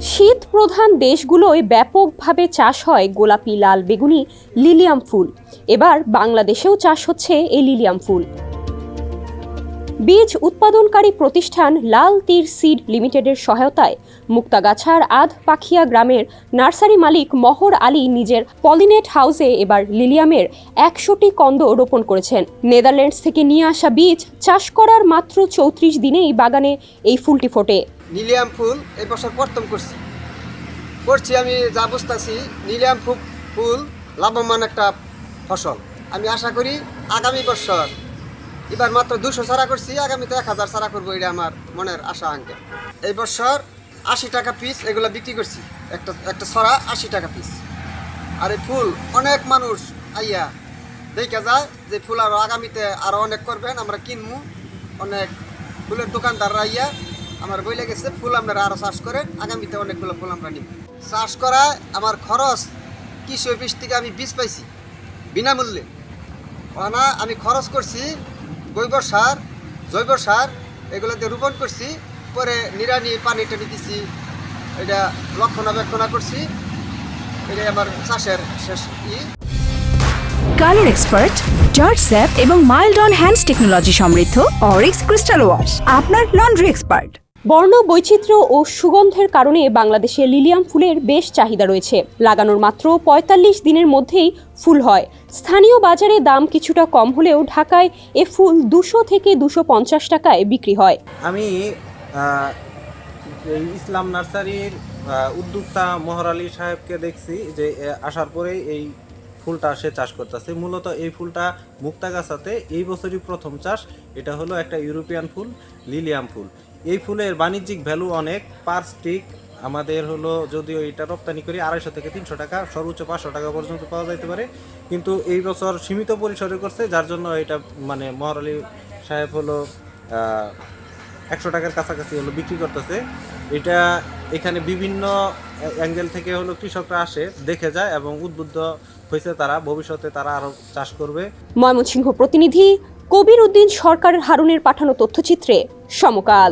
শীত প্রধান দেশগুলোয় ব্যাপকভাবে চাষ হয় গোলাপি, লাল, বেগুনি লিলিয়াম ফুল। এবার বাংলাদেশেও চাষ হচ্ছে এই লিলিয়াম ফুল। বীজ উৎপাদনকারী প্রতিষ্ঠান লাল তীর সিড লিমিটেডের সহায়তায় মুক্তাগাছার আধপাখিয়া গ্রামের নার্সারি মালিক মহর আলী নিজের পলিনেট হাউসে এবার লিলিয়ামের 100টি কন্দ রোপণ করেছেন। নেদারল্যান্ডস থেকে নিয়ে আসা বীজ চাষ করার মাত্র 34 দিনেই বাগানে এই ফুলটি ফোটে। লিলিয়াম ফুল এই বছর প্রথম করছি আমি যা বুঝতেছি লিলিয়াম ফুল লাভবান একটা ফসল। আমি আশা করি আগামী বছর এবার মাত্র 200 চারা করছি, আগামীতে 1000 চারা করবো, এটা আমার মনের আশা আঙ্কে। এই বছর 80 টাকা পিস এগুলো বিক্রি করছি, একটা ছড়া 80 টাকা পিস। আর এই ফুল অনেক মানুষ আইয়া দেখা যায় যে ফুল আরও আগামীতে আরও অনেক করবেন, আমরা কিনবো। অনেক ফুলের দোকানদাররা আইয়া আমার বইলে গেছে ফুল আপনারা আরও চাষ করেন, আগামীতে অনেকগুলো ফুল আমরা নিব। চাষ করায় আমার খরচ কৃষি অফিস থেকে আমি বীজ পাইছি বিনামূল্যে। না আমি খরচ করছি জৈব সার এগুলোতে রোপণ করছি, পরে নিড়ানি পানি টানি দিছি, এটা রক্ষণাবেক্ষণা করছি। এটা আমার চাষের শেষ কালার এক্সপার্ট, জর্জ স্যাপ এবং মাইল্ড অন হ্যান্ডস টেকনোলজি সমৃদ্ধ অরিক্স ক্রিস্টাল ওয়াশ আপনার লন্ড্রি এক্সপার্ট। বর্ণ বৈচিত্র্য ও সুগন্ধের কারণে বাংলাদেশে লিলিয়াম ফুলের বেশ চাহিদা রয়েছে। লাগানোর মাত্র 45 দিনের মধ্যেই ফুল হয়। স্থানীয় বাজারে দাম কিছুটা কম হলেও ঢাকায় এ ফুল 200 থেকে 250 টাকায় বিক্রি হয়। আমি ইসলাম নার্সারির উদ্যোক্তা মহর আলী সাহেবকে দেখছি যে আসার পরেই এই ফুলটা সে চাষ করতেছে। মূলত এই ফুলটা মুক্তাগাছাতে এই বছরই প্রথম চাষ। এটা হলো একটা ইউরোপিয়ান ফুল, লিলিয়াম ফুল। এই ফুলের বাণিজ্যিক ভ্যালু অনেক। পার স্টিক আমাদের হলো, যদিও এটা রপ্তানি করি 250 থেকে 300 টাকা, সর্বোচ্চ 500 টাকা পর্যন্ত পাওয়া যাইতে পারে, কিন্তু এই বছর সীমিত পরিসরে করছে, যার জন্য এটা মানে মহর আলী সাহেব হলো 100 টাকার কাছাকাছি হলো বিক্রি করতেছে। এটা এখানে বিভিন্ন অ্যাঙ্গেল থেকে হলো কৃষকরা আসে, দেখে যায় এবং উদ্বুদ্ধ হয়েছে তারা, ভবিষ্যতে তারা আরও চাষ করবে। ময়মনসিংহ প্রতিনিধি কবির উদ্দিন সরকারের হারুনের পাঠানো তথ্যচিত্রে সমকাল।